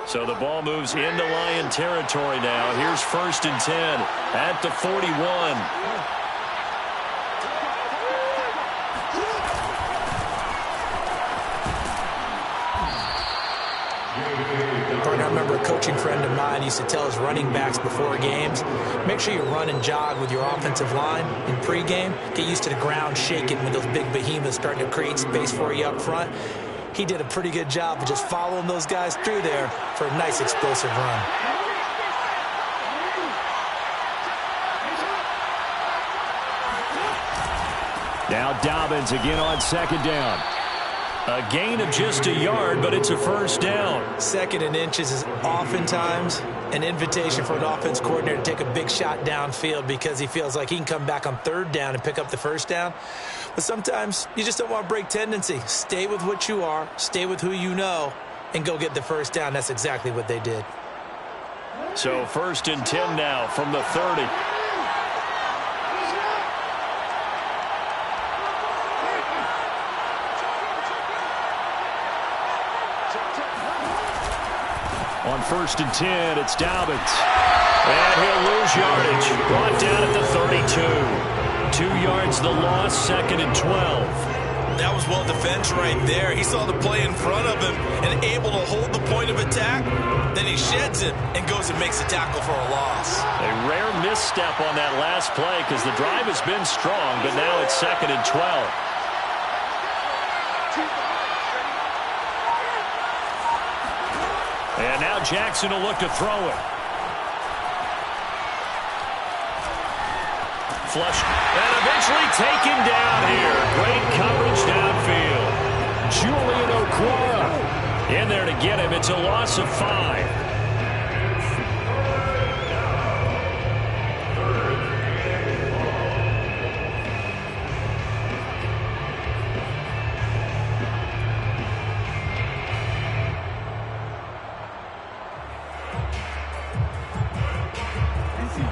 So the ball moves into Lion territory now. Here's 1st and 10 at the 41. I remember a coaching friend of mine used to tell his running backs before games, make sure you run and jog with your offensive line in pregame. Get used to the ground shaking when those big behemoths starting to create space for you up front. He did a pretty good job of just following those guys through there for a nice explosive run. Now Dobbins again on 2nd down. A gain of just a yard, but it's a 1st down. 2nd and inches is oftentimes an invitation for an offense coordinator to take a big shot downfield because he feels like he can come back on 3rd down and pick up the 1st down. But sometimes you just don't want to break tendency. Stay with what you are, stay with who you know, and go get the 1st down. That's exactly what they did. So 1st and 10 now from the 30. On 1st and 10, it's Dobbins. And he'll lose yardage. Brought down at the 32. 2 yards the loss, 2nd and 12. That was well defense right there. He saw the play in front of him and able to hold the point of attack. Then he sheds it and goes and makes a tackle for a loss. A rare misstep on that last play because the drive has been strong, but now it's 2nd and 12. And now Jackson will look to throw it. Flush. And eventually taken down here. Great coverage downfield. Julian Okwara in there to get him. It's a loss of 5.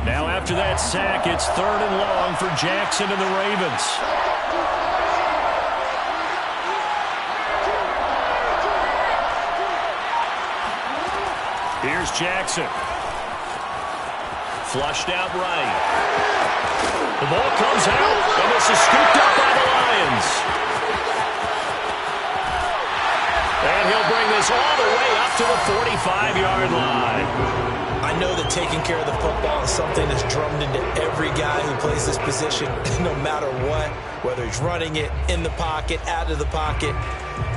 Now after that sack, it's 3rd and long for Jackson and the Ravens. Here's Jackson. Flushed out right. The ball comes out, and this is scooped up by the Lions. And he'll bring this all the way up to the 45-yard line. I know that taking care of the football is something that's drummed into every guy who plays this position, no matter what, whether he's running it, in the pocket, out of the pocket.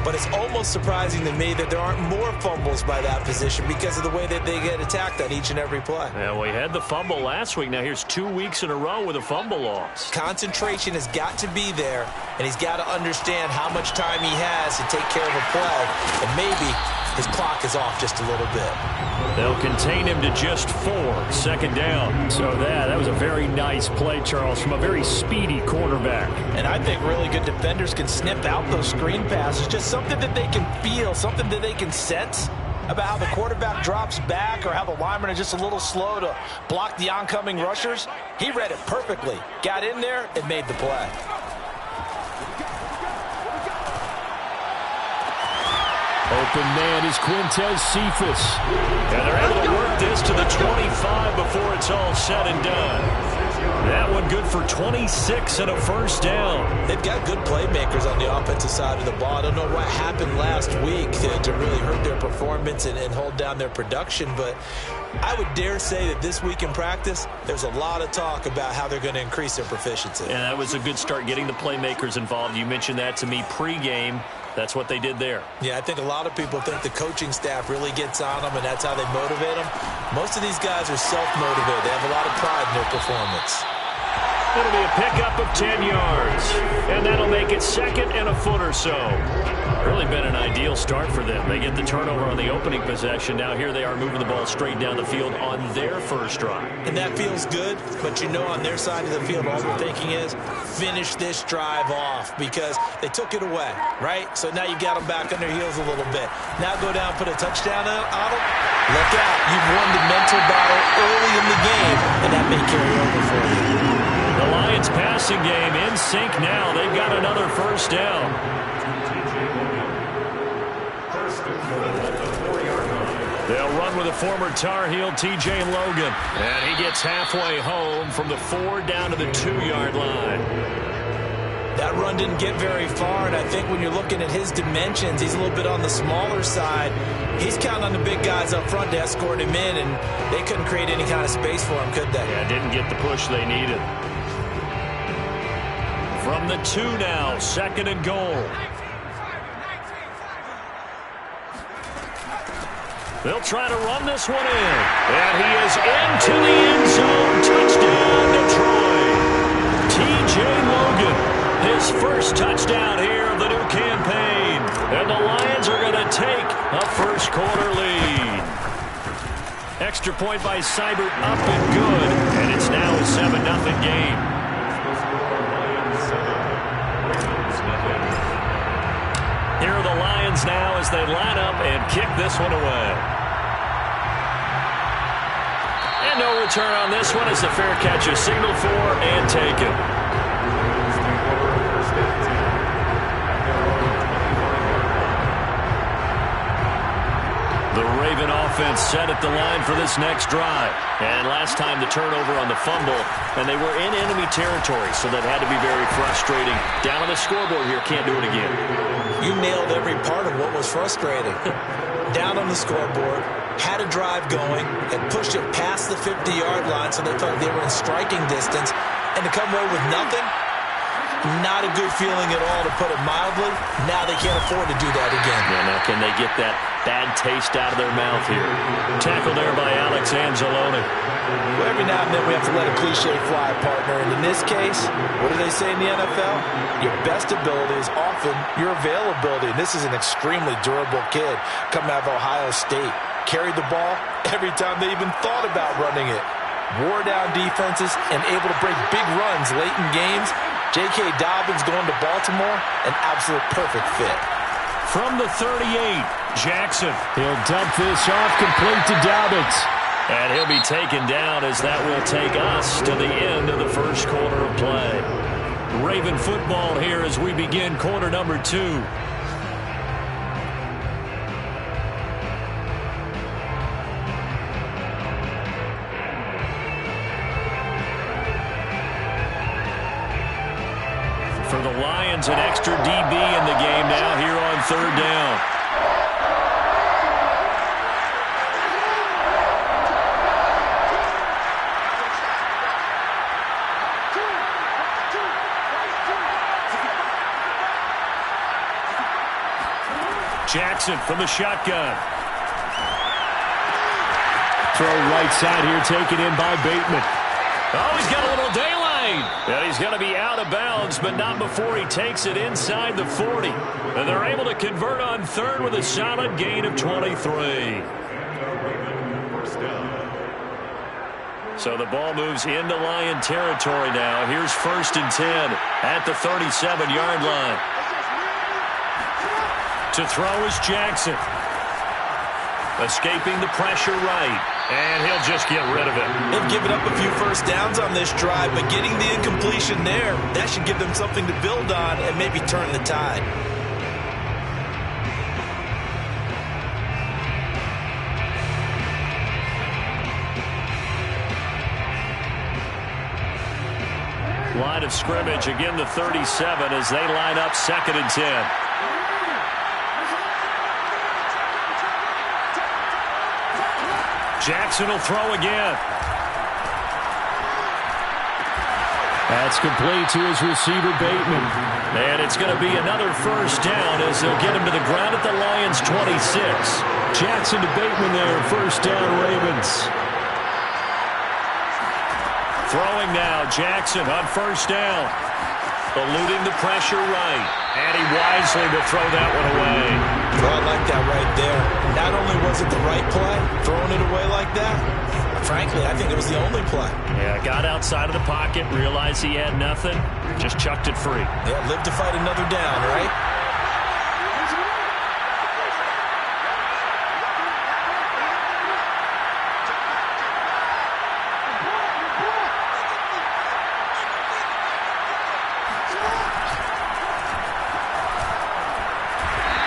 But it's almost surprising to me that there aren't more fumbles by that position because of the way that they get attacked on each and every play. Yeah, we had the fumble last week. Now here's 2 weeks in a row with a fumble loss. Concentration has got to be there, and he's got to understand how much time he has to take care of a play, and maybe his clock is off just a little bit. They'll contain him to just 4, 2nd down. So that was a very nice play, Charles, from a very speedy quarterback. And I think really good defenders can snip out those screen passes, just something that they can feel, something that they can sense about how the quarterback drops back or how the linemen are just a little slow to block the oncoming rushers. He read it perfectly, got in there, and made the play. Open man is Quintez Cephas. And they're able to work this to the 25 before it's all said and done. That one good for 26 and a 1st down. They've got good playmakers on the offensive side of the ball. I don't know what happened last week to really hurt their performance and hold down their production, but I would dare say that this week in practice, there's a lot of talk about how they're going to increase their proficiency. And that was a good start getting the playmakers involved. You mentioned that to me pregame. That's what they did there. Yeah, I think a lot of people think the coaching staff really gets on them, and that's how they motivate them. Most of these guys are self-motivated. They have a lot of pride in their performance. It'll be a pickup of 10 yards, and that'll make it 2nd and a foot or so. Really been an ideal start for them. They get the turnover on the opening possession. Now here they are moving the ball straight down the field on their first drive. And that feels good, but you know on their side of the field all they're thinking is finish this drive off because they took it away, right? So now you got them back on their heels a little bit. Now go down, put a touchdown on them. Look out. You've won the mental battle early in the game, and that may carry over for you. The Lions passing game in sync now. They've got another 1st down. They'll run with a former Tar Heel, T.J. Logan. And he gets halfway home from the 4 down to the 2-yard line. That run didn't get very far, and I think when you're looking at his dimensions, he's a little bit on the smaller side. He's counting on the big guys up front to escort him in, and they couldn't create any kind of space for him, could they? Yeah, didn't get the push they needed. From the 2 now, 2nd and goal. They'll try to run this one in. And he is into the end zone. Touchdown, Detroit. T.J. Logan, his first touchdown here of the new campaign. And the Lions are going to take a first-quarter lead. Extra point by Seibert up and good. And it's now a 7-0 game. Here are the Lions now as they line up and kick this one away. And no return on this one as the fair catch is signaled for and taken. The Raven offense set at the line for this next drive. And last time the turnover on the fumble, and they were in enemy territory, so that had to be very frustrating. Down on the scoreboard here, can't do it again. You nailed every part of what was frustrating. Down on the scoreboard, had a drive going, and pushed it past the 50-yard line so they thought they were in striking distance, and to come away with nothing, not a good feeling at all, to put it mildly. Now they can't afford to do that again. Yeah, now can they get that bad taste out of their mouth here? Tackled there by Alex Anzalone. Well, every now and then we have to let a cliche fly, partner. And in this case, what do they say in the NFL? Your best ability is often your availability. And this is an extremely durable kid coming out of Ohio State. Carried the ball every time they even thought about running it. Wore down defenses and able to break big runs late in games. J.K. Dobbins going to Baltimore, an absolute perfect fit. From the 38, Jackson. He'll dump this off complete to Dobbins. And he'll be taken down as that will take us to the end of the first quarter of play. Raven football here as we begin quarter number 2. For the Lions, an extra DB in the game now here on 3rd down. Jackson from the shotgun. Throw right side here, taken in by Bateman. Oh, he's got a little daylight. And he's going to be out of bounds, but not before he takes it inside the 40. And they're able to convert on 3rd with a solid gain of 23. So the ball moves into Lion territory now. Here's 1st and 10 at the 37-yard line. To throw is Jackson. Escaping the pressure right. And he'll just get rid of it. They've given up a few first downs on this drive, but getting the incompletion there, that should give them something to build on and maybe turn the tide. Line of scrimmage, again the 37 as they line up 2nd and 10. Jackson will throw again. That's complete to his receiver, Bateman. And it's going to be another first down as they'll get him to the ground at the Lions' 26. Jackson to Bateman there, first down, Ravens. Throwing now, Jackson on first down. Eluding the pressure right. And he wisely will throw that one away. Well, I like that right there. Not only was it the right play, throwing it away like that, frankly, I think it was the only play. Yeah, got outside of the pocket, realized he had nothing, just chucked it free. Yeah, live to fight another down, right?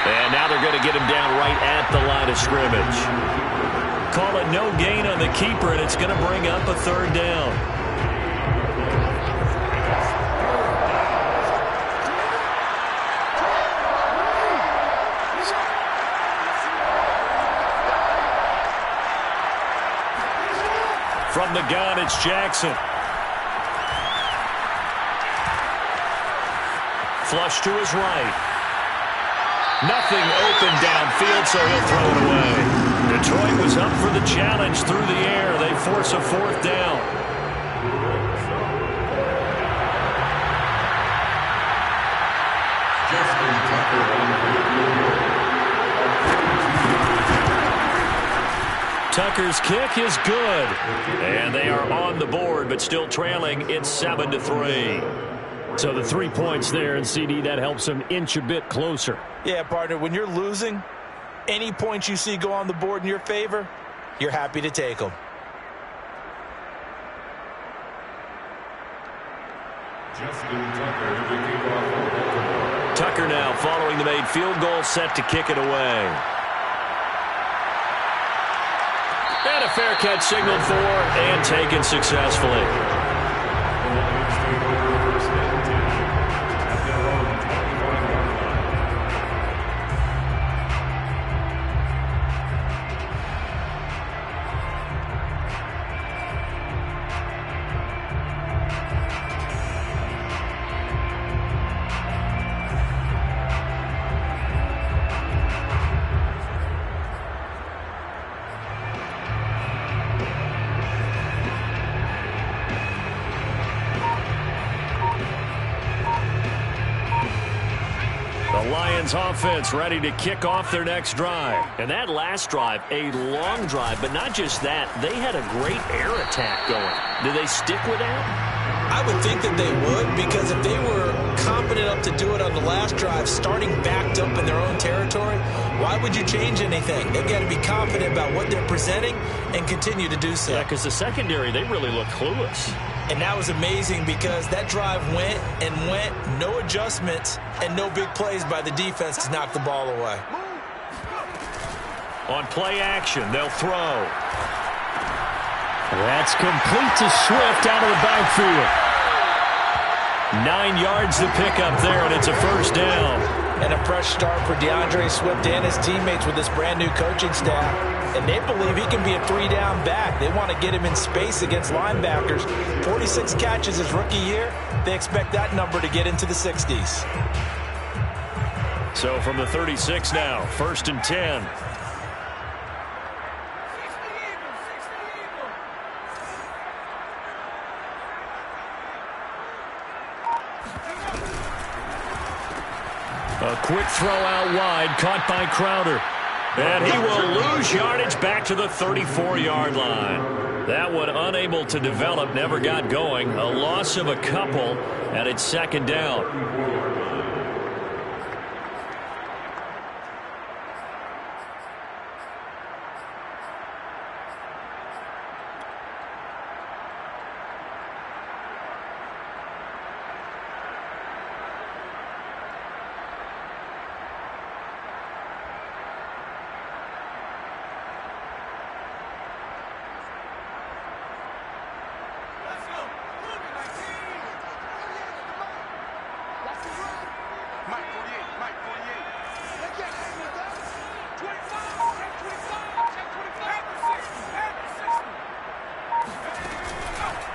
And now they're going to get him down right at the line of scrimmage. Call it no gain on the keeper, and it's going to bring up a third down. From the gun, it's Jackson. Flush to his right. Nothing open downfield, so he'll throw it away. Detroit was up for the challenge through the air. They force a fourth down. Tucker's kick is good. And they are on the board, but still trailing. It's 7-3. So the 3 points there, and CD, that helps them inch a bit closer. Yeah, partner, when you're losing, any points you see go on the board in your favor, you're happy to take them. Tucker now following the made field goal, set to kick it away. And a fair catch signaled for and taken successfully. Offense ready to kick off their next drive. And that last drive, a long drive, but not just that. They had a great air attack going. Do they stick with that? I would think that they would, because if they were confident enough to do it on the last drive, starting backed up in their own territory, why would you change anything? They've got to be confident about what they're presenting and continue to do so. Yeah, because the secondary, they really look clueless. And that was amazing because that drive went and went, no adjustments, and no big plays by the defense to knock the ball away. On play action, they'll throw. That's complete to Swift out of the backfield. 9 yards to pick up there, and it's a first down. And a fresh start for DeAndre Swift and his teammates with this brand-new coaching staff. And they believe he can be a 3-down back. They want to get him in space against linebackers. 46 catches his rookie year. They expect that number to get into the 60s. So from the 36 now, 1st and 10. A quick throw out wide, caught by Crowder. And he will lose yardage back to the 34-yard line. That one unable to develop, never got going. A loss of a couple, and it's 2nd down.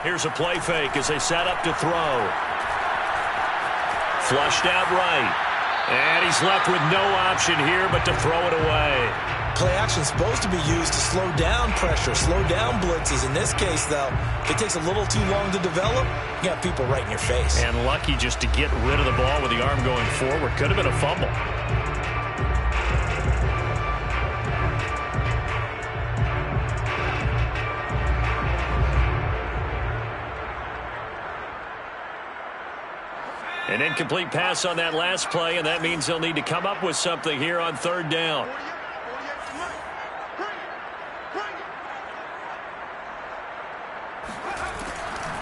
Here's a play fake as they set up to throw. Flushed out right. And he's left with no option here but to throw it away. Play action is supposed to be used to slow down pressure, slow down blitzes. In this case, though, if it takes a little too long to develop, you got people right in your face. And lucky just to get rid of the ball with the arm going forward. Could have been a fumble. An incomplete pass on that last play, and that means they'll need to come up with something here on 3rd down.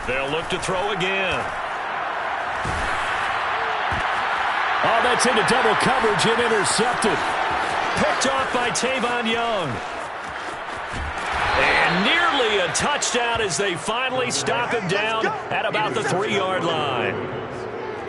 They'll look to throw again. Oh, that's into double coverage and intercepted. picked off by Tavon Young. And nearly a touchdown as they finally stop him down at about the 3-yard line.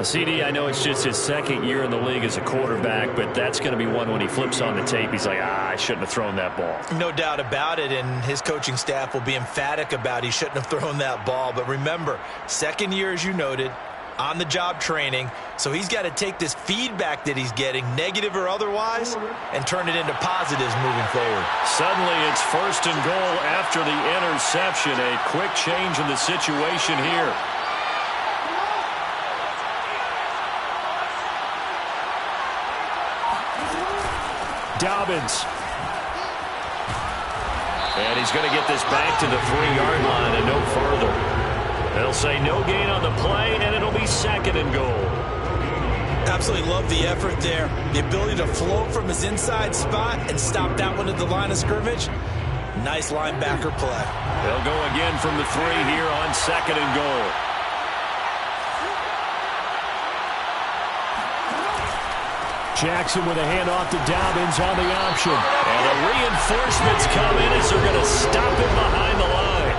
CD, I know it's just his second year in the league as a quarterback, but that's going to be one when he flips on the tape. He's like, I shouldn't have thrown that ball. No doubt about it, and his coaching staff will be emphatic about he shouldn't have thrown that ball. But remember, second year, as you noted, on-the-job training, so he's got to take this feedback that he's getting, negative or otherwise, and turn it into positives moving forward. Suddenly, it's 1st and goal after the interception. A quick change in the situation here. Dobbins. And he's going to get this back to the 3-yard line and no further. They'll say no gain on the play, and it'll be 2nd and goal. Absolutely love the effort there. The ability to float from his inside spot and stop that one at the line of scrimmage. Nice linebacker play. They'll go again from the 3 here on 2nd and goal. Jackson with a handoff to Dobbins on the option. And the reinforcements come in as they're going to stop him behind the line.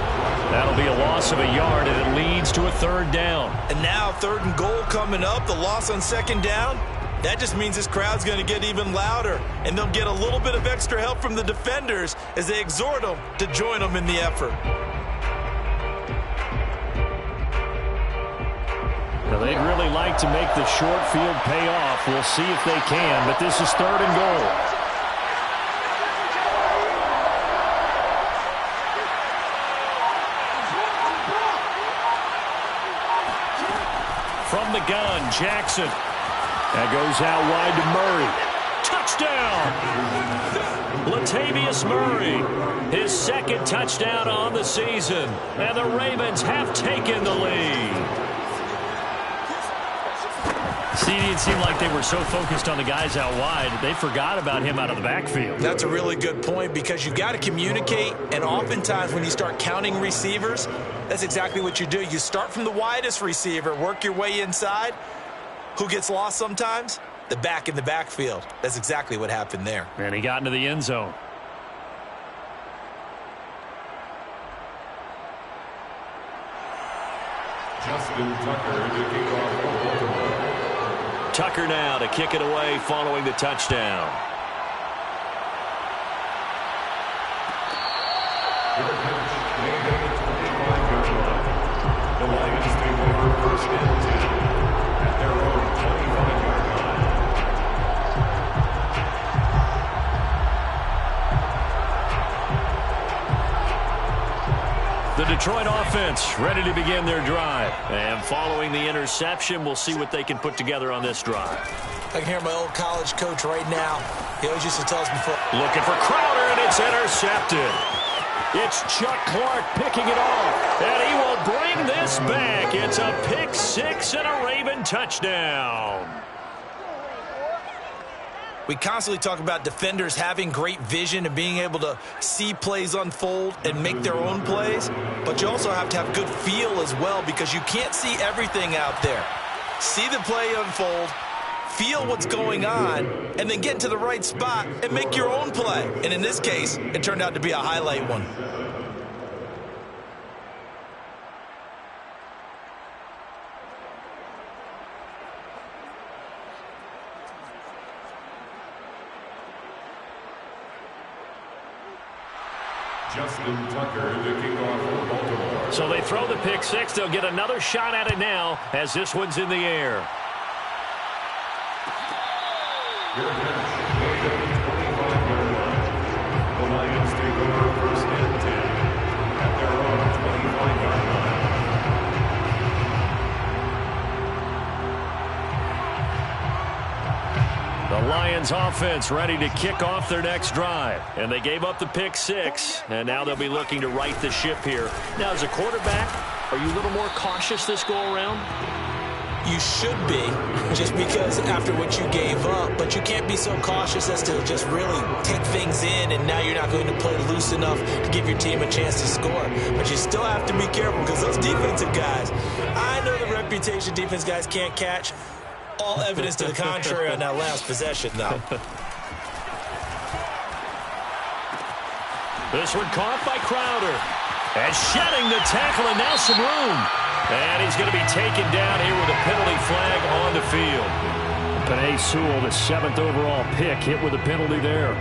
That'll be a loss of a yard, and it leads to a 3rd down. And now 3rd and goal coming up, the loss on 2nd down. That just means this crowd's going to get even louder, and they'll get a little bit of extra help from the defenders as they exhort them to join them in the effort. Now, they'd really like to make the short field pay off. We'll see if they can, but this is 3rd and goal. From the gun, Jackson. That goes out wide to Murray. Touchdown! Latavius Murray, his 2nd touchdown on the season. And the Ravens have taken the lead. It seemed like they were so focused on the guys out wide, they forgot about him out of the backfield. That's a really good point because you've got to communicate, and oftentimes when you start counting receivers, that's exactly what you do. You start from the widest receiver, work your way inside. Who gets lost sometimes? The back in the backfield. That's exactly what happened there. And he got into the end zone. Justin Tucker to kick off for Baltimore. Tucker now to kick it away following the touchdown. The Lions take over 1st and 10 at their own 25-yard line. The Detroit offense ready to begin their drive. And following the interception, we'll see what they can put together on this drive. I can hear my old college coach right now. He always used to tell us before. Looking for Crowder, and it's intercepted. It's Chuck Clark picking it off, and he will bring this back. It's a pick 6 and a Raven touchdown. We constantly talk about defenders having great vision and being able to see plays unfold and make their own plays, but you also have to have good feel as well because you can't see everything out there. See the play unfold, feel what's going on, and then get to the right spot and make your own play. And in this case, it turned out to be a highlight one. Justin Tucker to kick off for Baltimore. So they throw the pick 6. They'll get another shot at it now as this one's in the air. Your catch, made at the 25-yard line. The Lions take over 1st and 10 at their own 25-yard line. The Lions offense ready to kick off their next drive. And they gave up the pick 6, and now they'll be looking to right the ship here. Now, as a quarterback, are you a little more cautious this go-around? You should be, just because after what you gave up, but you can't be so cautious as to just really take things in, and now you're not going to play loose enough to give your team a chance to score. But you still have to be careful because those defensive guys, I know the reputation defense guys can't catch. All evidence to the contrary on that last possession, though. This one caught by Crowder. And shedding the tackle, and now some room. And he's going to be taken down here with a penalty flag on the field. Penei Sewell, the 7th overall pick, hit with a penalty there.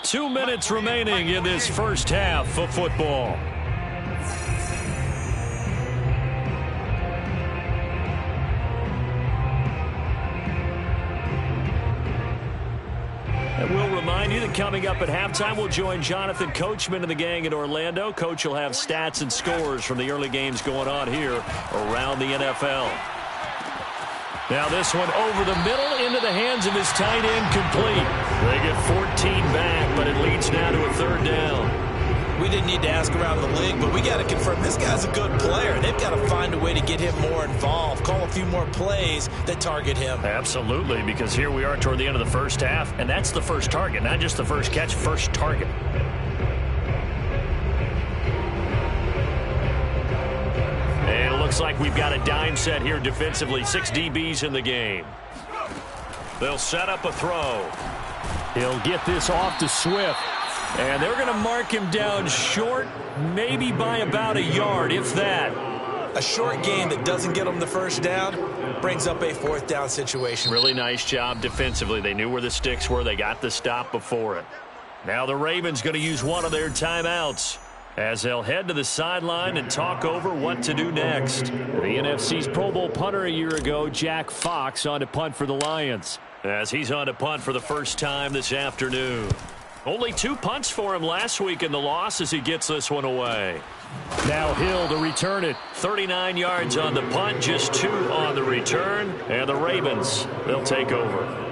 Two minutes remaining in this first half of football. And we'll remind you that coming up at halftime, we'll join Jonathan Coachman and the gang in Orlando. Coach will have stats and scores from the early games going on here around the NFL. Now this one over the middle into the hands of his tight end, complete. They get 14 back, but it leads now to a 3rd down. We didn't need to ask around the league, but we got to confirm this guy's a good player. They've got to find a way to get him more involved, call a few more plays that target him. Absolutely, because here we are toward the end of the first half, and that's the first target, not just the first catch, first target. And it looks like we've got a dime set here defensively. 6 DBs in the game. They'll set up a throw. He'll get this off to Swift. And they're going to mark him down short, maybe by about a yard, if that. A short gain that doesn't get them the first down brings up a 4th down situation. Really nice job defensively. They knew where the sticks were. They got the stop before it. Now the Ravens going to use one of their timeouts as they'll head to the sideline and talk over what to do next. The NFC's Pro Bowl punter a year ago, Jack Fox, on to punt for the Lions. As he's on to punt for the first time this afternoon. Only 2 punts for him last week in the loss as he gets this one away. Now Hill to return it. 39 yards on the punt, just 2 on the return. And the Ravens, they'll take over.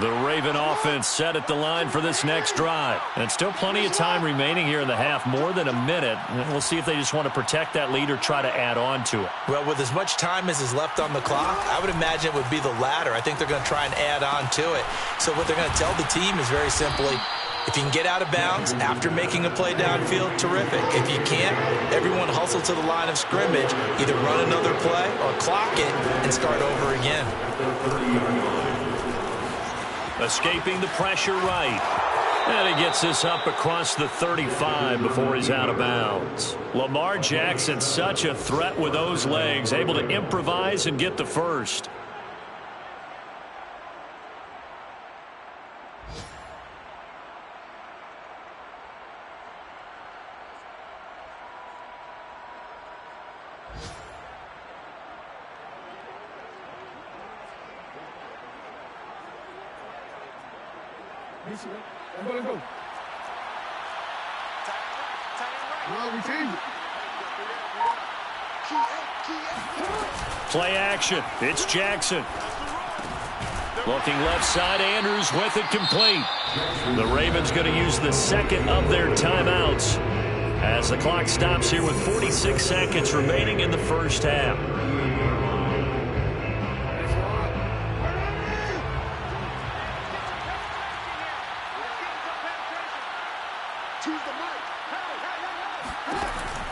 The Raven offense set at the line for this next drive. And still plenty of time remaining here in the half, more than a minute. And we'll see if they just want to protect that lead or try to add on to it. Well, with as much time as is left on the clock, I would imagine it would be the latter. I think they're going to try and add on to it. So what they're going to tell the team is very simply, if you can get out of bounds after making a play downfield, terrific. If you can't, everyone hustle to the line of scrimmage, either run another play or clock it and start over again. Escaping the pressure right. And he gets this up across the 35 before he's out of bounds. Lamar Jackson, such a threat with those legs, able to improvise and get the first. Play action. It's Jackson. Looking left side, Andrews with it, complete. The Ravens going to use the 2nd of their timeouts as the clock stops here with 46 seconds remaining in the first half.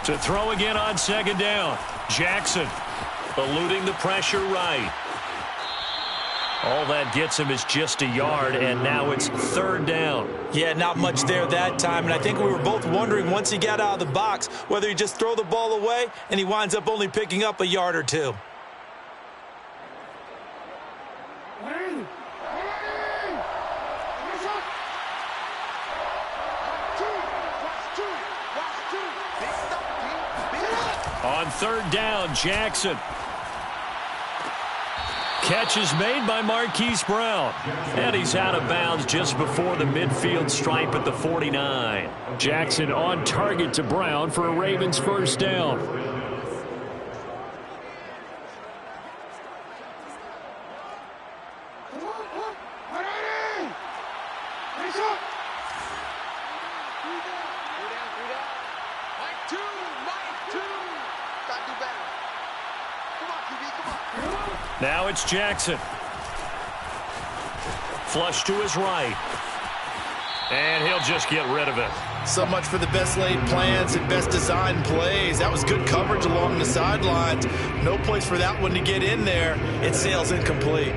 To throw again on 2nd down. Jackson eluding the pressure right. All that gets him is just a yard, and now it's 3rd down. Yeah, not much there that time, and I think we were both wondering once he got out of the box whether he just throw the ball away, and he winds up only picking up a yard or 2. On 3rd down, Jackson. Catch is made by Marquise Brown. And he's out of bounds just before the midfield stripe at the 49. Jackson on target to Brown for a Ravens first down. Now it's Jackson. flush to his right. And he'll just get rid of it. So much for the best laid plans and best designed plays. That was good coverage along the sidelines. No place for that one to get in there. It sails incomplete.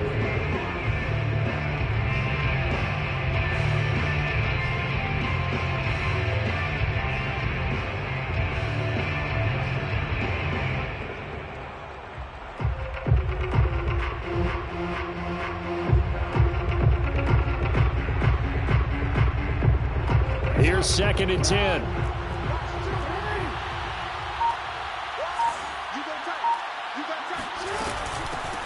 Here's 2nd and 10.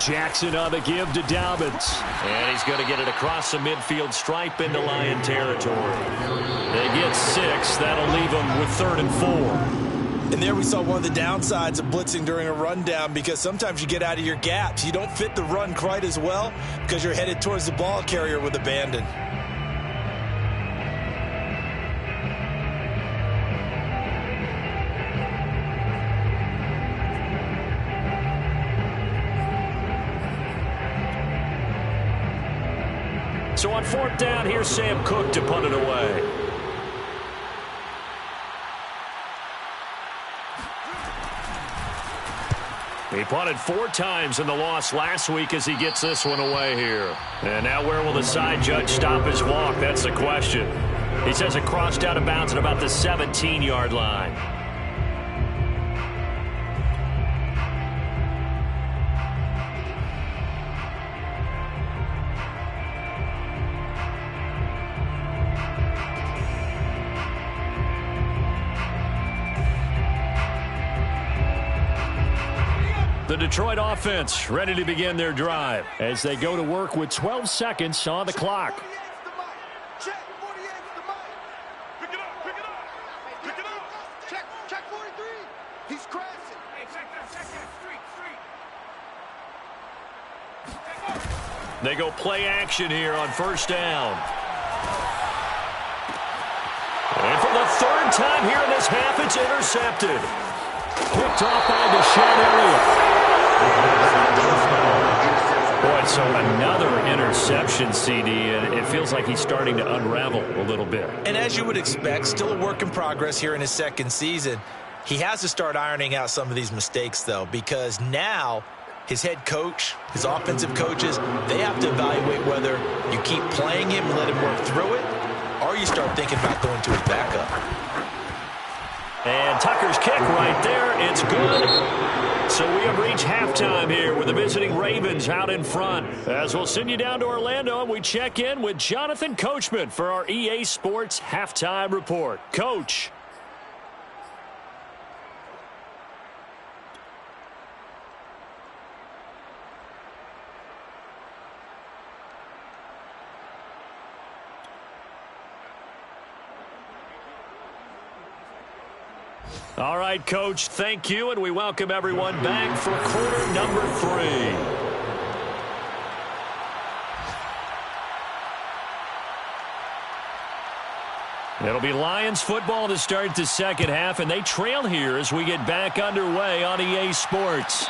Jackson on the give to Dobbins. And he's going to get it across the midfield stripe into Lion territory. They get 6. That'll leave them with 3rd and 4. And there we saw one of the downsides of blitzing during a rundown, because sometimes you get out of your gaps. You don't fit the run quite as well because you're headed towards the ball carrier with abandon. So on 4th down, here's Sam Cook to punt it away. He punted 4 times in the loss last week as he gets this one away here. And now where will the side judge stop his walk? That's the question. He says it crossed out of bounds at about the 17-yard line. The Detroit offense ready to begin their drive as they go to work with 12 seconds on the clock. They go play action here on 1st down. And for the 3rd time here in this half, it's intercepted. Picked off by Deshaun Elliott. Boy, so another interception, CD, and it feels like he's starting to unravel a little bit. And as you would expect, still a work in progress here in his 2nd season. He has to start ironing out some of these mistakes, though, because now his head coach, his offensive coaches, they have to evaluate whether you keep playing him and let him work through it, or you start thinking about going to his backup. And Tucker's kick right there. It's good. So we have reached halftime here with the visiting Ravens out in front. As we'll send you down to Orlando, and we check in with Jonathan Coachman for our EA Sports Halftime Report. Coach. All right, Coach, thank you, and we welcome everyone back for quarter number 3. It'll be Lions football to start the 2nd half, and they trail here as we get back underway on EA Sports.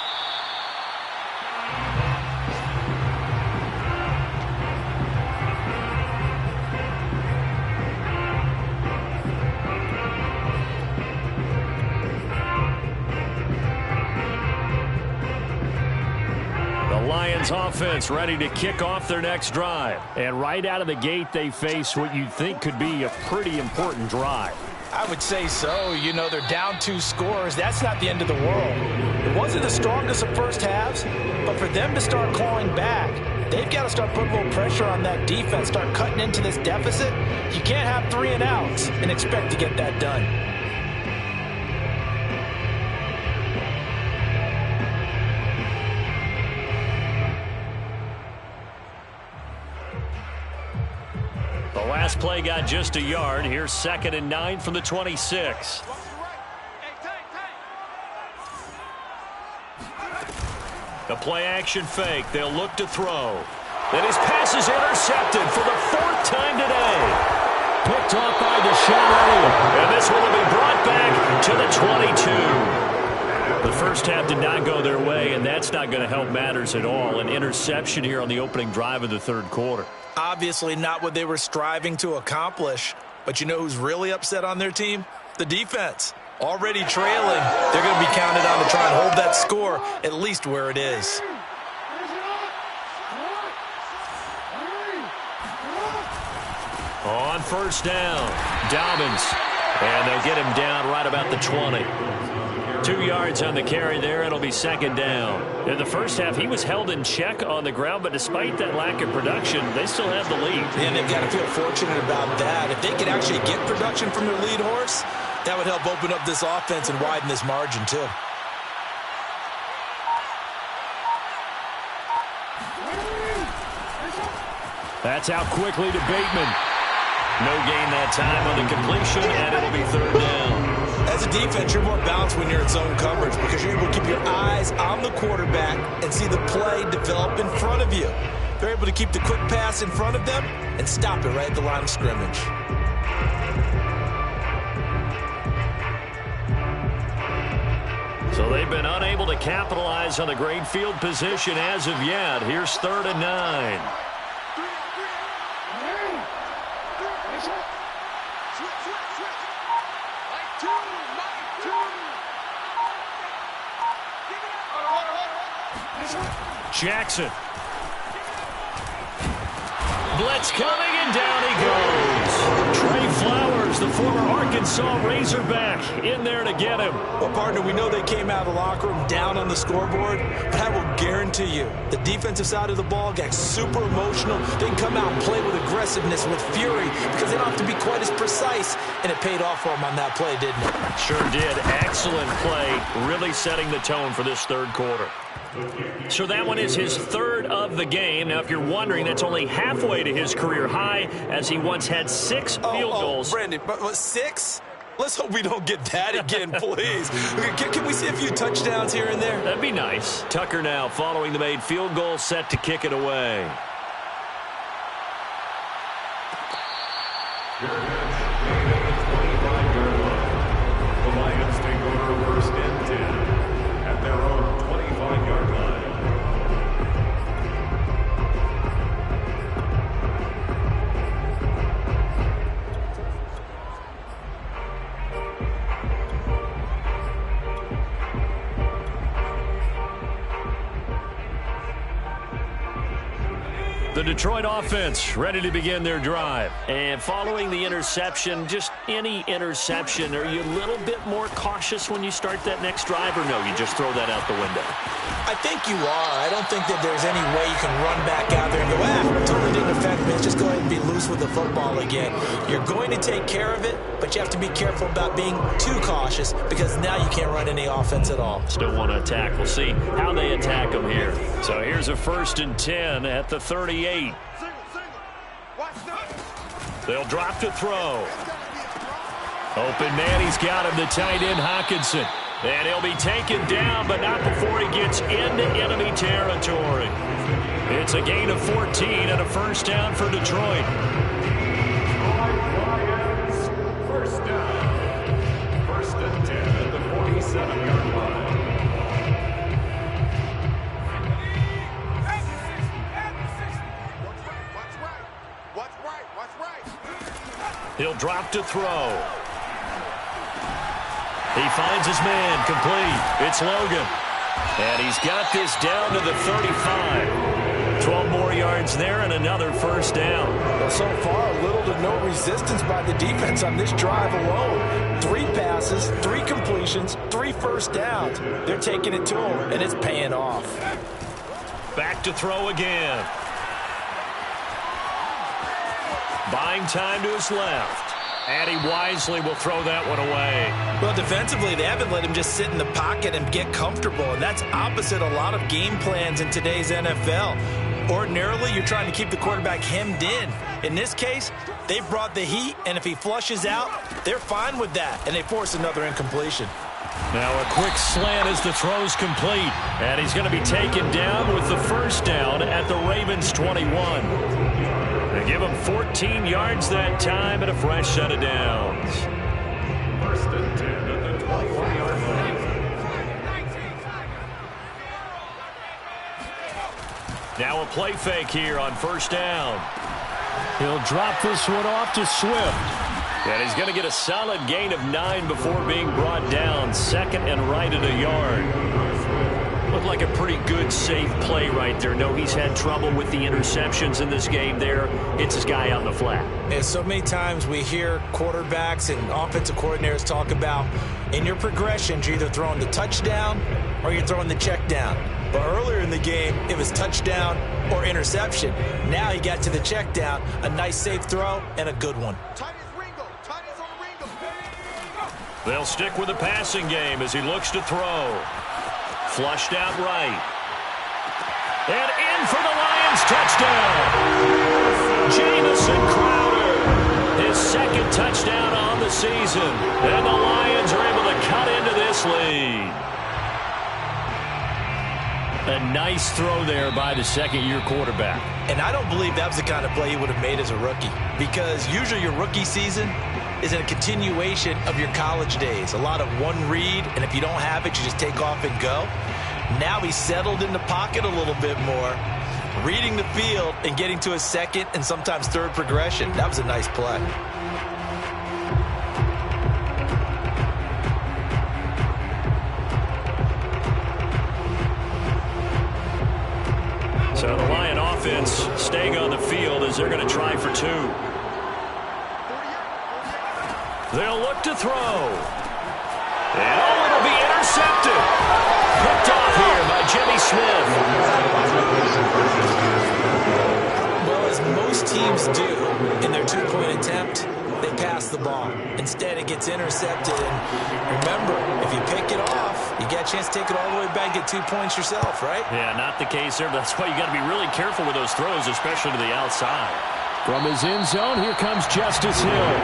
Lions offense ready to kick off their next drive. And right out of the gate, they face what you'd think could be a pretty important drive. I would say so. You know, they're down 2 scores. That's not the end of the world. It wasn't the strongest of first halves, but for them to start clawing back, they've got to start putting a little pressure on that defense, start cutting into this deficit. You can't have 3 and outs and expect to get that done. The last play got just a yard. Here's 2nd and 9 from the 26. The play action fake. They'll look to throw. Then his pass is intercepted for the 4th time today. Picked off by Deshaun Elliott. And this one will be brought back to the 22. The first half did not go their way, and that's not going to help matters at all. An interception here on the opening drive of the 3rd quarter. Obviously not what they were striving to accomplish. But you know who's really upset on their team? The defense. Already trailing. They're going to be counted on to try and hold that score at least where it is. On first down, Dobbins. And they'll get him down right about the 20. 2 yards on the carry there. It'll be second down. In the first half, he was held in check on the ground, but despite that lack of production, they still have the lead. And they've got to feel fortunate about that. If they could actually get production from their lead horse, that would help open up this offense and widen this margin too. That's out quickly to Bateman. No gain that time on the completion, and it'll be third down. As a defense, you're more balanced when you're in zone coverage because you're able to keep your eyes on the quarterback and see the play develop in front of you. They're able to keep the quick pass in front of them and stop it right at the line of scrimmage. So they've been unable to capitalize on the great field position as of yet. Here's 3rd and 9. Jackson. Blitz coming, and down he goes. Trey Flowers, the former Arkansas Razorback, in there to get him. Well, partner, we know they came out of the locker room down on the scoreboard, but I will guarantee you the defensive side of the ball got super emotional. They can come out and play with aggressiveness, with fury, because they don't have to be quite as precise, and it paid off for them on that play, didn't it? Sure did. Excellent play, really setting the tone for this third quarter. So that one is his 3rd of the game. Now, if you're wondering, that's only halfway to his career high, as he once had 6 field goals. Brandon, but 6? Let's hope we don't get that again, please. Can we see a few touchdowns here and there? That'd be nice. Tucker now following the made field goal, set to kick it away. The Lions take over 1st and 10 at their own 25-yard line. The Detroit offense ready to begin their drive. And following the interception, just any interception, are you a little bit more cautious when you start that next drive, or no, you just throw that out the window? I think you are. I don't think that there's any way you can run back out there and go, totally didn't affect me. Let's just go ahead and be loose with the football again. You're going to take care of it, but you have to be careful about being too cautious because now you can't run any offense at all. Still want to attack. We'll see how they attack them here. So here's a 1st and 10 at the 38. They'll drop to throw. Open man, he's got him, the tight end Hockenson. And he'll be taken down, but not before he gets into enemy territory. It's a gain of 14 and a 1st down for Detroit. Lions, 1st down. 1st and 10 at the 47-yard line. He'll drop to throw. He finds his man, complete. It's Logan. And he's got this down to the 35. 12 more yards there and another 1st down. Well, so far, little to no resistance by the defense on this drive alone. 3 passes, 3 completions, 3 1st downs. They're taking it to him, and it's paying off. Back to throw again. Buying time to his left. And he wisely will throw that one away. Well, defensively, they haven't let him just sit in the pocket and get comfortable, and that's opposite a lot of game plans in today's NFL. Ordinarily, you're trying to keep the quarterback hemmed in. In this case, they brought the heat, and if he flushes out, they're fine with that, and they force another incompletion. Now a quick slant as the throw's complete, and he's going to be taken down with the 1st down at the Ravens' 21. They give him 14 yards that time and a fresh set of downs. 1st and 10 at the 21-yard line. Now a play fake here on 1st down. He'll drop this one off to Swift. And he's going to get a solid gain of 9 before being brought down. Second and right at a yard. Looked like a pretty good, safe play right there. No, he's had trouble with the interceptions in this game there. Hits his guy out in the flat. And so many times we hear quarterbacks and offensive coordinators talk about in your progressions, you're either throwing the touchdown or you're throwing the check down. But earlier in the game, it was touchdown or interception. Now he got to the check down, a nice safe throw, and a good one. They'll stick with the passing game as he looks to throw. Flushed out right. And in for the Lions touchdown. Jamison Crowder. His second touchdown on the season. And the Lions are able to cut into this lead. A nice throw there by the second-year quarterback. And I don't believe that was the kind of play he would have made as a rookie, because usually your rookie season is a continuation of your college days. A lot of one read, and if you don't have it, you just take off and go. Now he's settled in the pocket a little bit more, reading the field and getting to a second and sometimes third progression. That was a nice play. So the Lion offense staying on the field as they're going to try for 2. They'll look to throw. And it'll be intercepted. Picked off here by Jimmy Smith. Well, as most teams do in their 2-point attempt, they pass the ball. Instead, it gets intercepted. And remember, if you pick it off, you get a chance to take it all the way back, get 2 points yourself, right? Yeah, not the case there. That's why you got to be really careful with those throws, especially to the outside. From his end zone, here comes Justice Hill.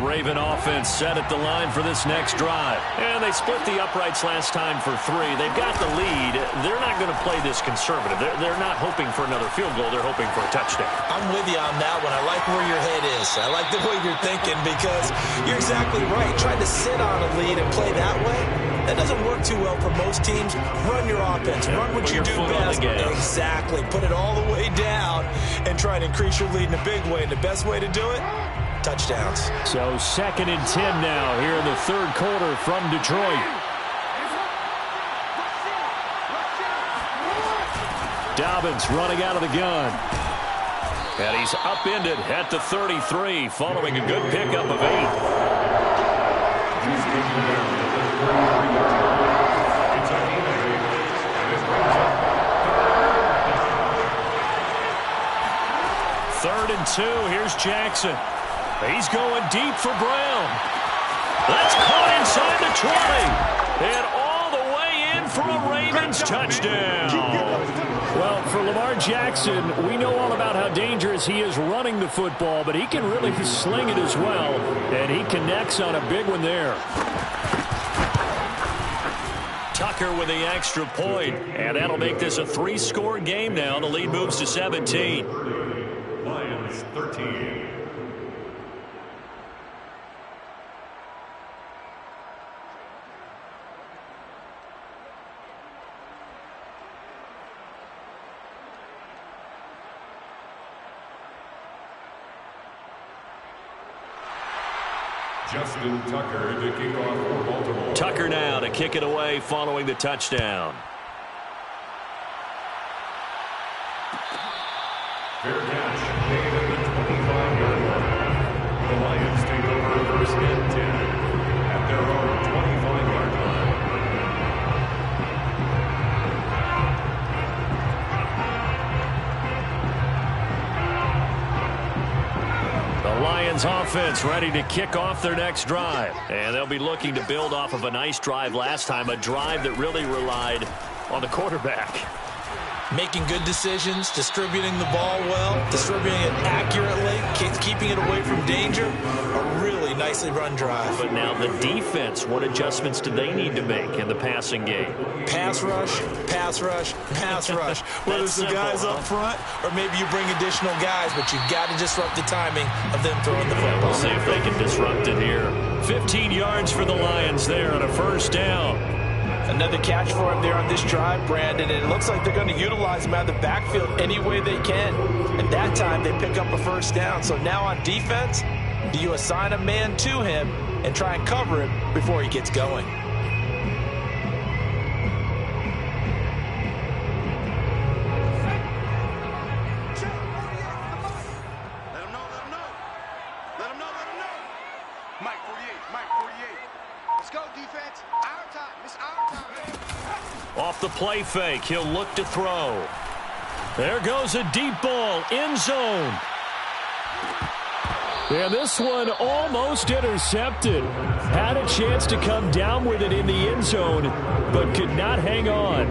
Raven offense set at the line for this next drive. And they split the uprights last time for 3. They've got the lead. They're not going to play this conservative. They're not hoping for another field goal. They're hoping for a touchdown. I'm with you on that one. I like where your head is. I like the way you're thinking, because you're exactly right. Trying to sit on a lead and play that way, that doesn't work too well for most teams. Run your offense. Run what you do best. Exactly. Put it all the way down and try to increase your lead in a big way. And the best way to do it, touchdowns. So 2nd and 10 now here in the third quarter from Detroit. Dobbins running out of the gun. And he's upended at the 33 following a good pickup of 8. Third and 2. Here's Jackson. He's going deep for Brown. That's caught inside the 20. And all the way in for a Ravens touchdown. Well, for Lamar Jackson, we know all about how dangerous he is running the football, but he can really sling it as well. And he connects on a big one there. Tucker with the extra point. And that'll make this a 3-score game now. The lead moves to 17. Lions 13. Justin Tucker to kick off for Baltimore. Tucker now to kick it away following the touchdown. Fair catch made at the 25-yard line. The Lions take over first and 10 at their own 25-yard line. The Lions offense ready to kick off their next drive. And they'll be looking to build off of a nice drive last time, a drive that really relied on the quarterback. making good decisions, distributing the ball well, distributing it accurately, keeping it away from danger. A really nicely run drive. But now the defense, what adjustments do they need to make in the passing game? Pass rush, pass rush, pass rush. Whether it's the guys up front or maybe you bring additional guys, but you've got to disrupt the timing of them throwing the football. We'll see if they can disrupt it here. 15 yards for the Lions there on a first down. Another catch for him there on this drive, Brandon, and it looks like they're going to utilize him out of the backfield any way they can. And that time they pick up a first down. So now on defense, do you assign a man to him and try and cover him before he gets going? Off the play fake, he'll look to throw. There goes a deep ball, end zone. And this one almost intercepted. Had a chance to come down with it in the end zone, but could not hang on.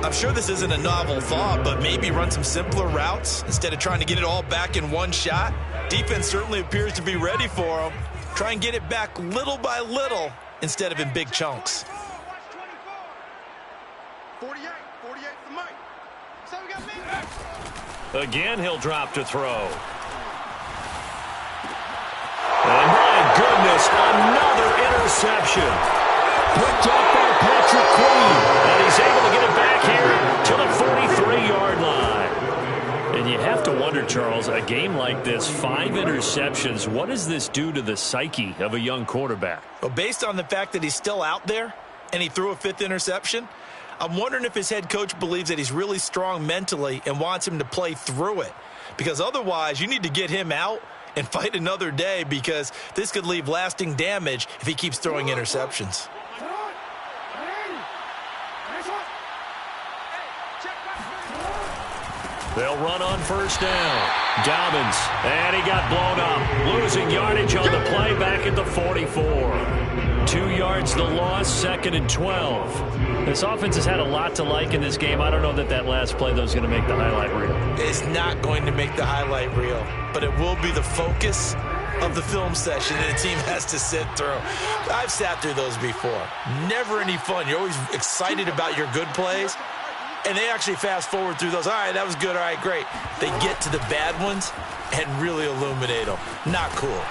I'm sure this isn't a novel thought, but maybe run some simpler routes instead of trying to get it all back in one shot. Defense certainly appears to be ready for him. Try and get it back little by little instead of in big chunks. 48 for Mike. So we got me. Again, he'll drop to throw. And my goodness, another interception. Picked up by Patrick Queen. And he's able to get it back here to the 43-yard line. And you have to wonder, Charles, a game like this, 5 interceptions, what does this do to the psyche of a young quarterback? Well, based on the fact that he's still out there and he threw a 5th interception, I'm wondering if his head coach believes that he's really strong mentally and wants him to play through it. Because otherwise, you need to get him out and fight another day, because this could leave lasting damage if he keeps throwing interceptions. They'll run on first down. Dobbins, and he got blown up. Losing yardage on the play back at the 44. 2 yards the loss, 2nd and 12. This offense has had a lot to like in this game. I don't know that last play, though, is going to make the highlight reel. It's not going to make the highlight reel, but it will be the focus of the film session that the team has to sit through. I've sat through those before. Never any fun. You're always excited about your good plays, and they actually fast forward through those. All right, that was good. All right, great. They get to the bad ones and really illuminate them. Not cool.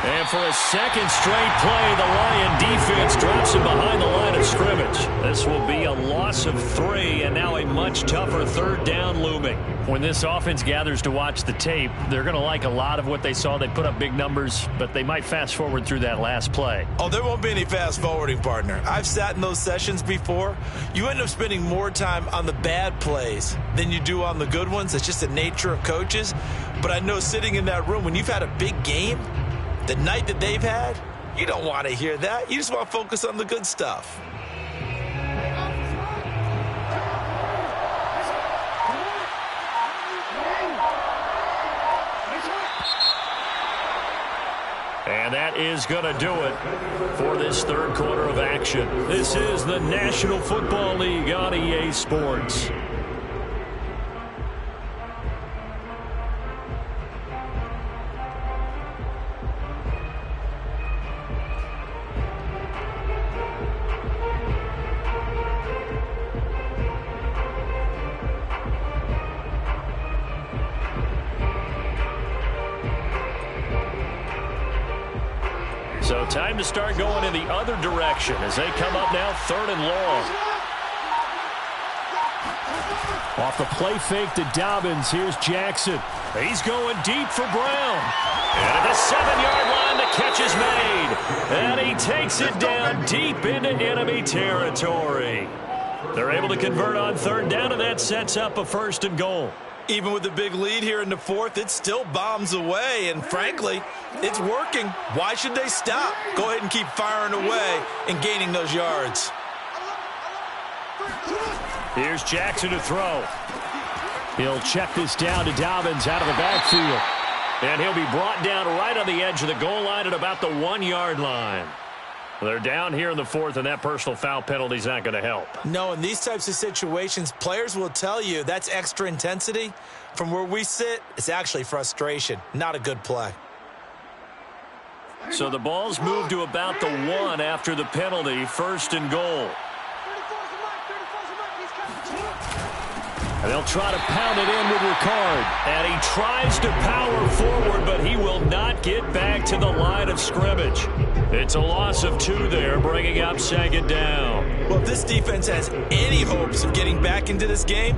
And for a second straight play, the Lion defense drops him behind the line of scrimmage. This will be a loss of 3, and now a much tougher 3rd down looming. When this offense gathers to watch the tape, they're going to like a lot of what they saw. They put up big numbers, but they might fast forward through that last play. Oh, there won't be any fast forwarding, partner. I've sat in those sessions before. You end up spending more time on the bad plays than you do on the good ones. It's just the nature of coaches. But I know sitting in that room, when you've had a big game, the night that they've had, you don't want to hear that. You just want to focus on the good stuff. And that is going to do it for this 3rd quarter of action. This is the National Football League on EA Sports. So time to start going in the other direction as they come up now 3rd and long. Off the play fake to Dobbins, here's Jackson. He's going deep for Brown. And at the 7-yard line, the catch is made. And he takes it down deep into enemy territory. They're able to convert on 3rd down, and that sets up a 1st and goal. Even with the big lead here in the 4th, it still bombs away, and frankly, it's working. Why should they stop? Go ahead and keep firing away and gaining those yards. Here's Jackson to throw. He'll check this down to Dobbins out of the backfield. And he'll be brought down right on the edge of the goal line at about the 1-yard line. They're down here in the fourth, and that personal foul penalty is not going to help. No, in these types of situations, players will tell you that's extra intensity. From where we sit, it's actually frustration. Not a good play. So the ball's moved to about the 1 after the penalty, 1st and goal. And they'll try to pound it in with Ricard. And he tries to power forward, but he will not get back to the line of scrimmage. It's a loss of 2 there, bringing up 2nd down. Well, if this defense has any hopes of getting back into this game,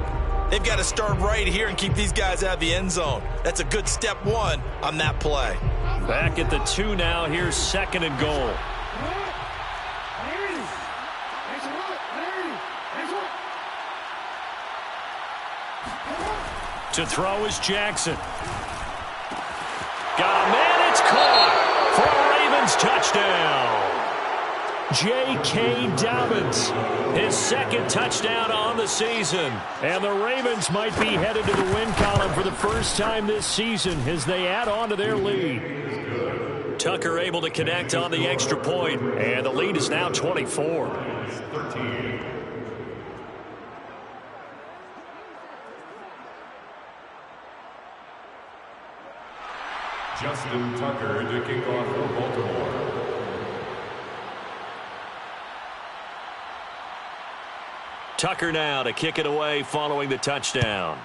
they've got to start right here and keep these guys out of the end zone. That's a good step 1 on that play. Back at the 2 now. Here's 2nd and goal. To throw is Jackson. Got a man. It's caught for a Ravens touchdown. J.K. Dobbins, his 2nd touchdown on the season. And the Ravens might be headed to the win column for the first time this season as they add on to their lead. Tucker able to connect on the extra point, and the lead is now 24. 13. Justin Tucker to kick off for Baltimore. Tucker now to kick it away following the touchdown.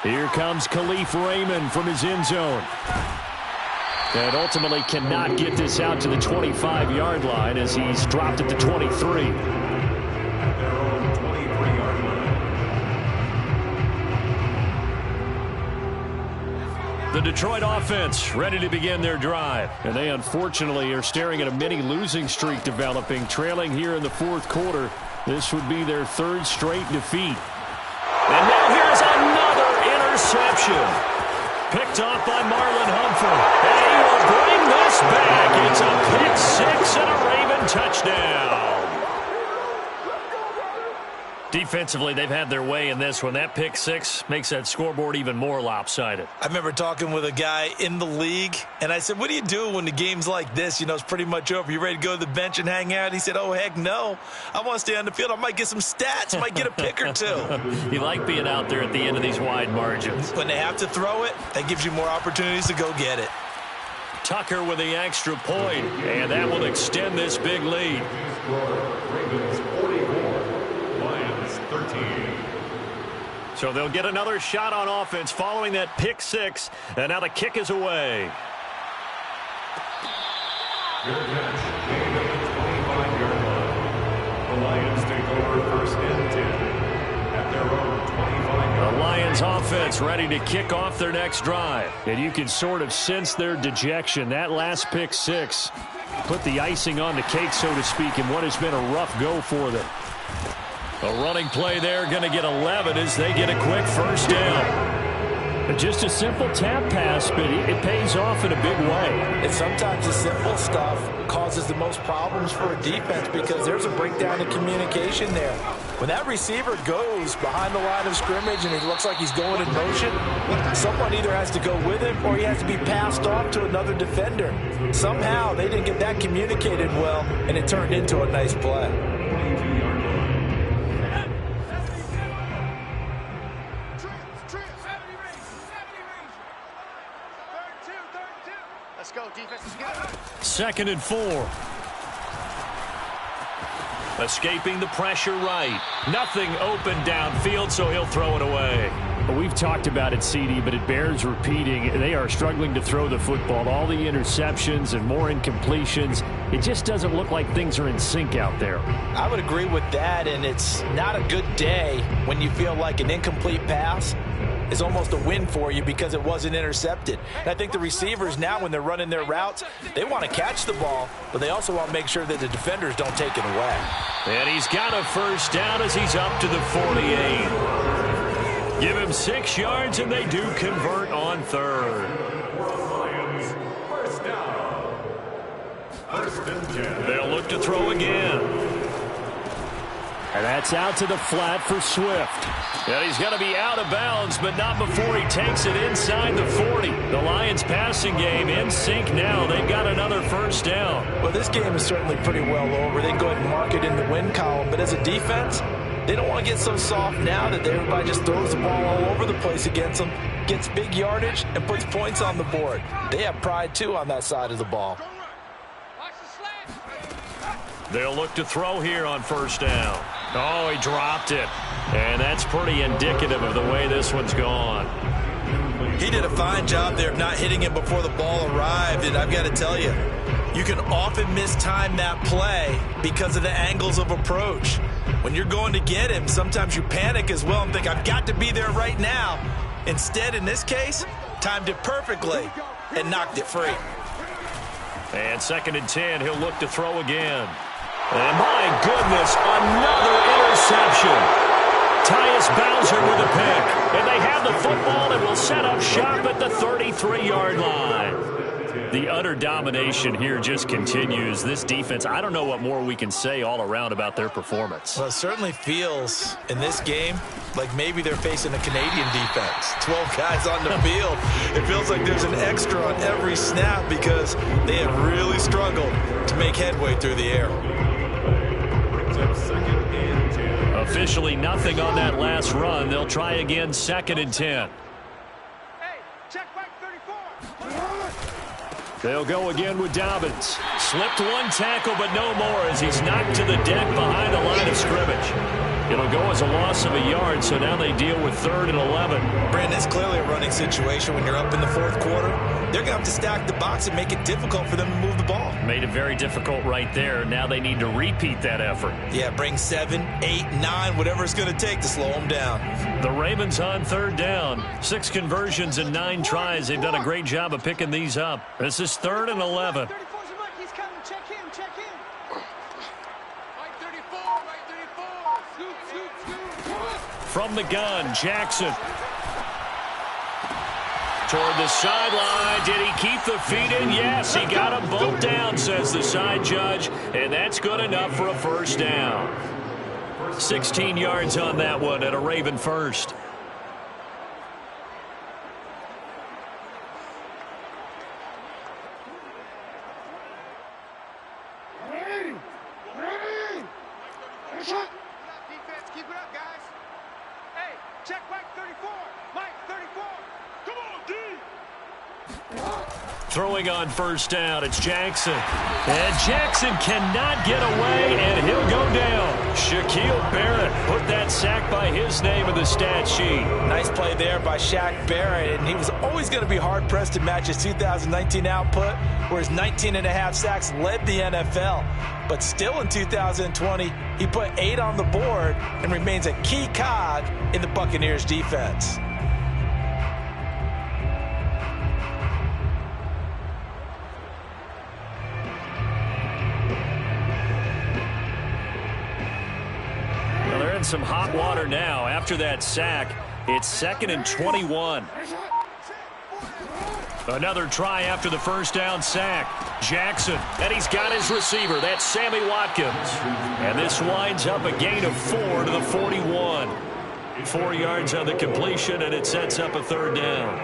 Here comes Khalif Raymond from his end zone. And ultimately cannot get this out to the 25-yard line as he's dropped at the 23. At their own 23-yard line. The Detroit offense ready to begin their drive. And they unfortunately are staring at a mini losing streak developing, trailing here in the 4th quarter. This would be their 3rd straight defeat. And now here's another interception. Picked off by Marlon Humphrey. And he will bring this back. It's a pick 6 and a Raven touchdown. Defensively, they've had their way in this one. That pick 6 makes that scoreboard even more lopsided. I remember talking with a guy in the league, and I said, what do you do when the game's like this? You know, it's pretty much over. You ready to go to the bench and hang out? He said, oh, heck no. I want to stay on the field. I might get some stats. I might get a pick or 2. You like being out there at the end of these wide margins. When they have to throw it, that gives you more opportunities to go get it. Tucker with the extra point, and that will extend this big lead. Ravens 44. 13. So they'll get another shot on offense following that pick 6, and now the kick is away. Good catch. Gain of the 25-yard line. The Lions take over 1st and 10 at their own 25-yard line. The Lions offense ready to kick off their next drive. And you can sort of sense their dejection. That last pick 6 put the icing on the cake, so to speak, in what has been a rough go for them. A running play there, going to get 11 as they get a quick 1st down. Just a simple tap pass, but it pays off in a big way. And sometimes the simple stuff causes the most problems for a defense because there's a breakdown in communication there. When that receiver goes behind the line of scrimmage and it looks like he's going in motion, someone either has to go with him or he has to be passed off to another defender. Somehow they didn't get that communicated well, and it turned into a nice play. 22-yard line. Let's go, defense is good. 2nd and 4. Escaping the pressure right. Nothing open downfield, so he'll throw it away. Well, we've talked about it, CD, but it bears repeating. They are struggling to throw the football. All the interceptions and more incompletions. It just doesn't look like things are in sync out there. I would agree with that, and it's not a good day when you feel like an incomplete pass is almost a win for you because it wasn't intercepted. And I think the receivers now, when they're running their routes, they want to catch the ball, but they also want to make sure that the defenders don't take it away. And he's got a 1st down as he's up to the 48. Give him 6 yards, and they do convert on 3rd. Lions 1st down. 1st and 10. They'll look to throw again. And that's out to the flat for Swift. And he's going to be out of bounds, but not before he takes it inside the 40. The Lions passing game in sync now. They've got another first down. Well, this game is certainly pretty well over. They can go ahead and mark it in the win column. But as a defense, they don't want to get so soft now that everybody just throws the ball all over the place against them, gets big yardage, and puts points on the board. They have pride, too, on that side of the ball. They'll look to throw here on first down. Oh, he dropped it. And that's pretty indicative of the way this one's gone. He did a fine job there of not hitting him before the ball arrived. And I've got to tell you, you can often mistime that play because of the angles of approach. When you're going to get him, sometimes you panic as well and think, I've got to be there right now. Instead, in this case, timed it perfectly and knocked it free. And 2nd and 10, he'll look to throw again. And my goodness, another interception. Tyus Bowser with a pick. And they have the football and will set up shop at the 33-yard line. The utter domination here just continues. This defense, I don't know what more we can say all around about their performance. Well, it certainly feels in this game like maybe they're facing a Canadian defense. 12 guys on the field. It feels like there's an extra on every snap because they have really struggled to make headway through the air. Officially nothing on that last run. They'll try again 2nd and 10. Hey, check back 34. They'll go again with Dobbins. Slipped one tackle, but no more as he's knocked to the deck behind the line of scrimmage. It'll go as a loss of a yard, so now they deal with 3rd and 11. Brandon, it's clearly a running situation when you're up in the 4th quarter. They're going to have to stack the box and make it difficult for them to move the ball. Made it very difficult right there. Now they need to repeat that effort. Yeah, bring 7, 8, 9, whatever it's going to take to slow them down. The Ravens on 3rd down. 6 conversions and 9 tries. They've done a great job of picking these up. This is 3rd and 11. 34's a Mike. He's coming. Check him. Check him. Mike 34. Mike 34. Scoot, scoot, scoot. From the gun, Jackson. Toward the sideline. Did he keep the feet in? Yes, he got them both down, says the side judge. And that's good enough for a first down. 16 yards on that one at a Raven first. Defense, keep it up, guys. Hey, check Mike 34. Mike 34. Come on, D. Throwing on first down, it's Jackson. And Jackson cannot get away, and he'll go down. Shaquille Barrett put that sack by his name in the stat sheet. Nice play there by Shaq Barrett, and he was always going to be hard-pressed to match his 2019 output, where his 19.5 sacks led the NFL. But still in 2020, he put 8 on the board and remains a key cog in the Buccaneers defense. Some hot water now after that sack. It's 2nd and 21. Another try after the first down sack. Jackson, and he's got his receiver. That's Sammy Watkins. And this winds up a gain of 4 to the 41. 4 yards on the completion, and it sets up a 3rd down.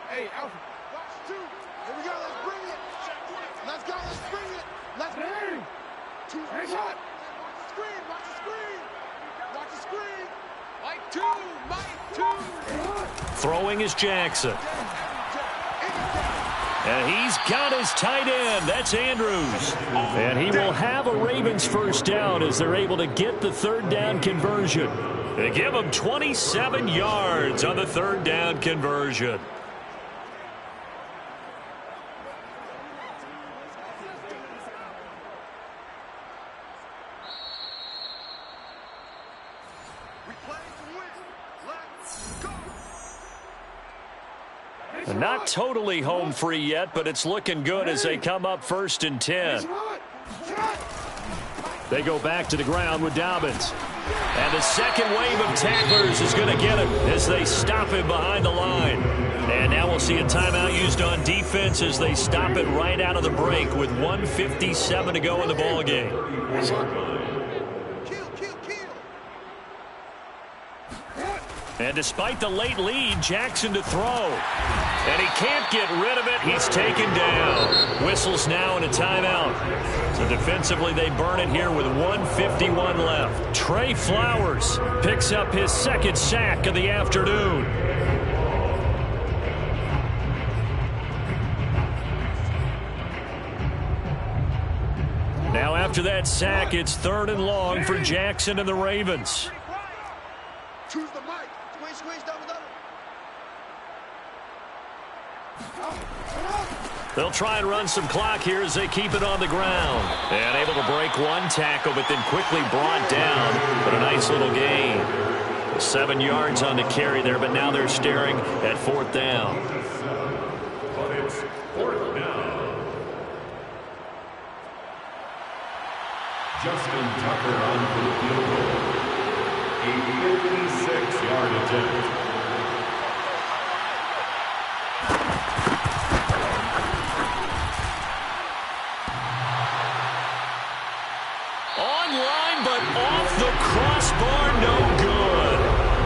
Hey, Alfred. Watch 2. Here we go. Let's bring it. Let's go. Let's bring it. Let's bring it. 2 shot. Watch the screen. Watch the screen. Watch the screen. Mike 2. Mike 2. Throwing is Jackson. And he's got his tight end. That's Andrews. And he will have a Ravens first down as they're able to get the 3rd down conversion. They give him 27 yards on the 3rd down conversion. Not totally home free yet, but it's looking good as they come up 1st and 10. They go back to the ground with Dobbins. And the second wave of tacklers is going to get him as they stop him behind the line. And now we'll see a timeout used on defense as they stop it right out of the break with 1:57 to go in the ball game. And despite the late lead, Jackson to throw. And he can't get rid of it. He's taken down. Whistles now in a timeout. So defensively, they burn it here with 1:51 left. Trey Flowers picks up his second sack of the afternoon. Now after that sack, it's 3rd and long for Jackson and the Ravens. Choose the mic. Squeeze, double. They'll try and run some clock here as they keep it on the ground. And able to break one tackle, but then quickly brought down. But a nice little gain. 7 yards on the carry there, but now they're staring at 4th down. But it's 4th down. Justin Tucker on for the field goal. A 56-yard attempt. Online, but off the crossbar, no good.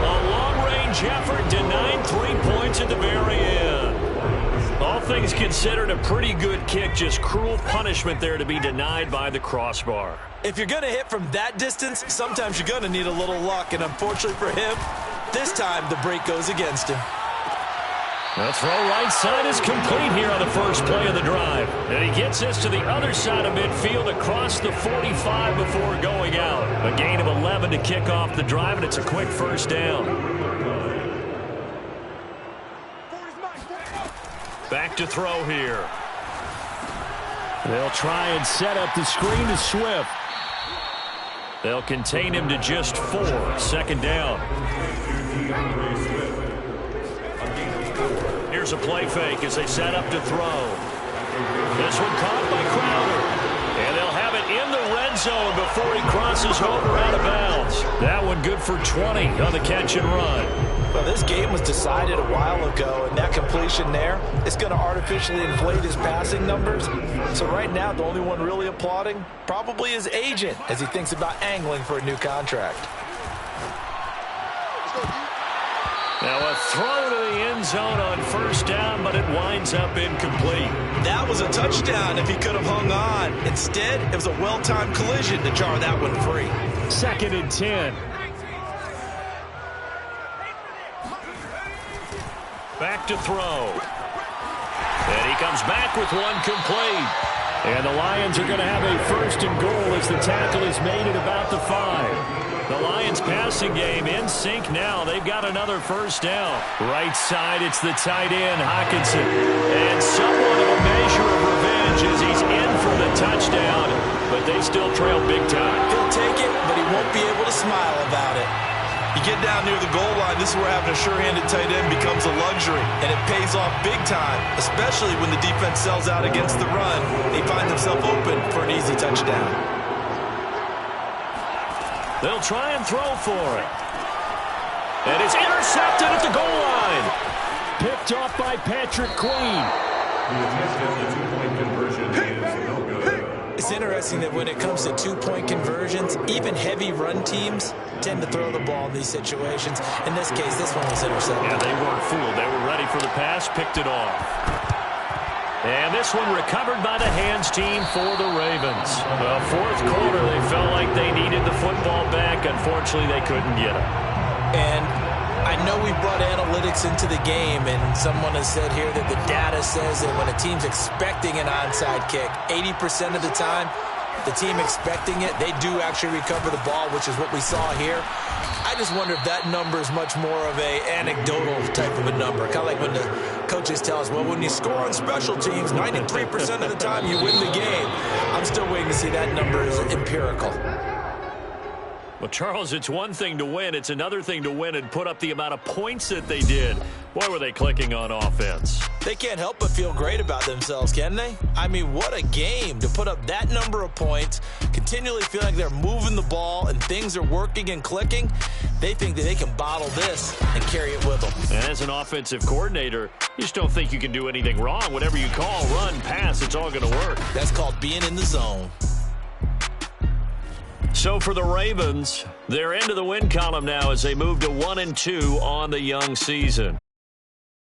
A long-range effort denied 3 points at the very end. All things considered, a pretty good kick, just cruel punishment there to be denied by the crossbar. If you're going to hit from that distance, sometimes you're going to need a little luck, and unfortunately for him, this time the break goes against him. The throw right side is complete here on the first play of the drive. And he gets this to the other side of midfield across the 45 before going out. A gain of 11 to kick off the drive, and it's a quick first down. Back to throw here. They'll try and set up the screen to Swift. They'll contain him to just 4. 2nd down. Here's a play fake as they set up to throw. This one caught by Crowder. And they'll have it in the red zone before he crosses over out of bounds. That one good for 20 on the catch and run. Well, this game was decided a while ago, and that completion there is going to artificially inflate his passing numbers. So right now, the only one really applauding probably his agent as he thinks about angling for a new contract. Now a throw to the end zone on 1st down, but it winds up incomplete. That was a touchdown if he could have hung on. Instead, it was a well-timed collision to jar that one free. 2nd and 10. Back to throw. And he comes back with one complete. And the Lions are going to have a 1st and goal as the tackle is made at about the 5. The Lions passing game in sync now. They've got another 1st down. Right side, it's the tight end, Hockenson. And somewhat of a measure of revenge as he's in for the touchdown. But they still trail big time. He'll take it, but he won't be able to smile about it. You get down near the goal line, this is where having a sure-handed tight end becomes a luxury, and it pays off big time, especially when the defense sells out against the run. He finds himself open for an easy touchdown. They'll try and throw for it. And it's intercepted at the goal line. Picked off by Patrick Queen. The attempt at the 2-point conversion is no good. It's interesting that when it comes to 2-point conversions, even heavy run teams tend to throw the ball in these situations. In this case, this one was intercepted. Yeah, they weren't fooled. They were ready for the pass, picked it off. And this one recovered by the hands team for the Ravens. The 4th quarter, they felt like they needed the football back. Unfortunately, they couldn't get it. And I know we brought analytics into the game, and someone has said here that the data says that when a team's expecting an onside kick, 80% of the time, the team expecting it, they do actually recover the ball, which is what we saw here. I just wonder if that number is much more of a anecdotal type of a number. Kind of like when the coaches tell us, well, when you score on special teams, 93% of the time you win the game. I'm still waiting to see that number is empirical. Well, Charles, it's one thing to win. It's another thing to win and put up the amount of points that they did. Boy, were they clicking on offense. They can't help but feel great about themselves, can they? I mean, what a game to put up that number of points, continually feel like they're moving the ball and things are working and clicking. They think that they can bottle this and carry it with them. And as an offensive coordinator, you just don't think you can do anything wrong. Whatever you call, run, pass, it's all going to work. That's called being in the zone. So for the Ravens, they're into the win column now as they move to 1-2 on the young season.